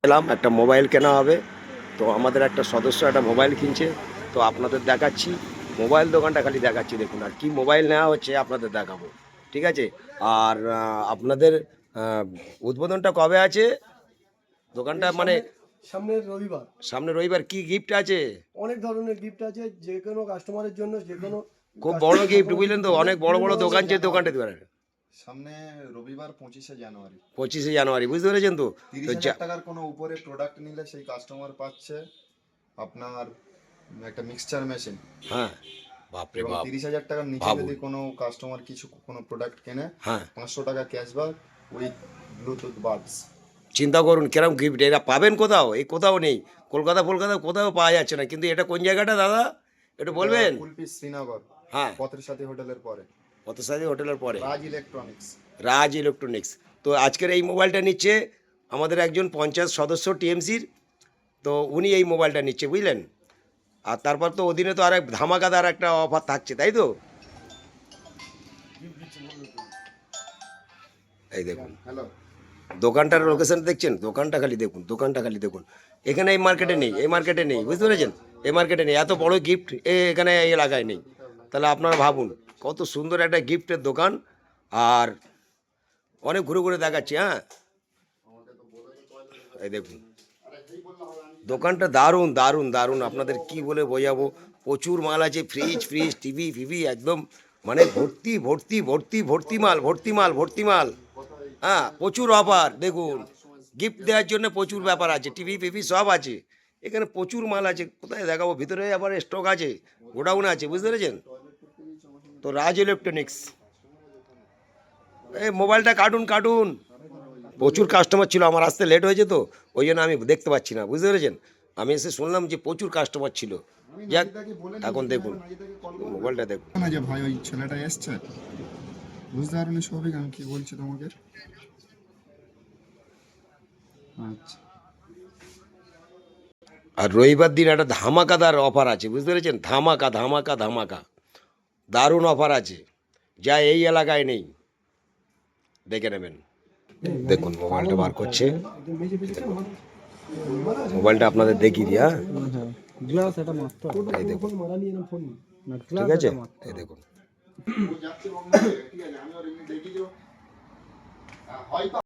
এলাম একটা মোবাইল কেনা হবে, তো আমাদের একটা সদস্য একটা মোবাইল কিনছে, তো আপনাদের দেখাচ্ছি মোবাইল দোকানটা খালি দেখাচ্ছি দেখুন, আর কি মোবাইল নেওয়া হচ্ছে আপনাদের দেখাবো, ঠিক আছে। আর আপনাদের আহ, উদ্বোধনটা কবে আছে দোকানটা, মানে সামনের রবিবার। সামনে রবিবার? কি গিফট আছে? অনেক ধরনের গিফট আছে, যে কোনো কাস্টমারের জন্য, যে কোনো খুব বড় কাস্টমার গিফট, যখন বুঝলেন তো, অনেক বড় বড় দোকান যে দোকানটা দেবেন সামনে রবিবার 25শে জানুয়ারি, 25শে জানুয়ারি, বুঝতে পেরেছেন তো? তো 30,000 টাকার কোনো উপরে প্রোডাক্ট নিলে সেই কাস্টমার পাচ্ছে আপনার একটা মিক্সচার মেশিন। হ্যাঁ, বাপরে এবং বাপ, 30,000 টাকার নিচে ভাবুন। যদি কোনো কাস্টমার কোনো প্রোডাক্ট কেনে, হ্যাঁ, 500 টাকা ক্যাশব্যাক উইথ ব্লুটুথ বাডস। চিন্তা করুন কিরম গিফট, এরা পাবেন কোথাও? এই কোথাও নেই, কলকাতা কোথাও পাওয়া যাচ্ছে না, কিন্তু এটা কোন জায়গাটা দাদা একটু বলবেন? কুলপি শ্রীনগর, হ্যাঁ, পথের সাথী হোটেলের পরে, পথসারথী হোটেলের পরে রাজ ইলেকট্রনিক্স। রাজ ইলেকট্রনিক্স। তো আজকের এই মোবাইলটা নিচ্ছে আমাদের একজন পঞ্চায়েত সদস্য টিএমসির, তো উনি এই মোবাইলটা নিচ্ছে, বুঝলেন। আর তারপর তো অধীনে তো আর এক ধামাকাদার একটা অফার থাকছে, তাই তো? এই দেখুন হ্যালো, দোকানটার লোকেশন দেখছেন, দোকানটা খালি দেখুন, দোকানটা খালি দেখুন। এখানে এই মার্কেটে নেই, এই মার্কেটে নেই, বুঝতে পেরেছেন? এই মার্কেটে নেই, এত বড় গিফট এখানে এই এলাকায় নেই। তাহলে আপনারা ভাবুন কত সুন্দর একটা গিফটের দোকান। আর অনেক ঘুরে ঘুরে দেখাচ্ছি। হ্যাঁ, এই দেখুন দোকানটা দারুণ দারুণ দারুণ, আপনাদের কি বলে বোঝাবো। প্রচুর মাল আছে, ফ্রিজ ফ্রিজ টিভি ফিভি একদম, মানে ভর্তি ভর্তি ভর্তি ভর্তি মাল, ভর্তি মাল, ভর্তি মাল। হ্যাঁ, প্রচুর অফার দেখুন, গিফট দেওয়ার জন্য প্রচুর ব্যাপার আছে, টিভি ফিভি সব আছে এখানে, প্রচুর মাল আছে। কোথায় দেখাবো, ভিতরে আবার স্টক আছে, গোডাউন আছে, বুঝতে পেরেছেন তো। রাজ ইলেকট্রনিক্স, এই মোবাইলটা কাটুন কাটুন। প্রচুর কাস্টমার ছিল, আমার আসতে লেট হয়েছে তো ওই জন্য আমি দেখতে পাচ্ছি না, বুঝতে পেরেছেন। আমি এসে শুনলাম যে প্রচুর কাস্টমার ছিল। যাক, এখন দেখুন মোবাইলটা দেখুন। না যে ভাই ওই ছেলেটা এসছে, বুঝতে পারবেন সবই আমি কি বলছি তোমাকে। আচ্ছা, আর রবিবার দিন একটা ধামাকাদার অফার আছে, বুঝতে পেরেছেন, ধামাকা ধামাকা ধামাকা, দারুণ অফার আছে, যা এই এলাকায় নেই, দেখে নেবেন। দেখুন মোবাইলটা বার করছে, মোবাইলটা আপনাদের দেখিয়ে দিই। হ্যাঁ, এই দেখুন, ঠিক আছে, এই দেখুন। ঠিক আছে, আমি ওর এমনি দেখি যে হয়তো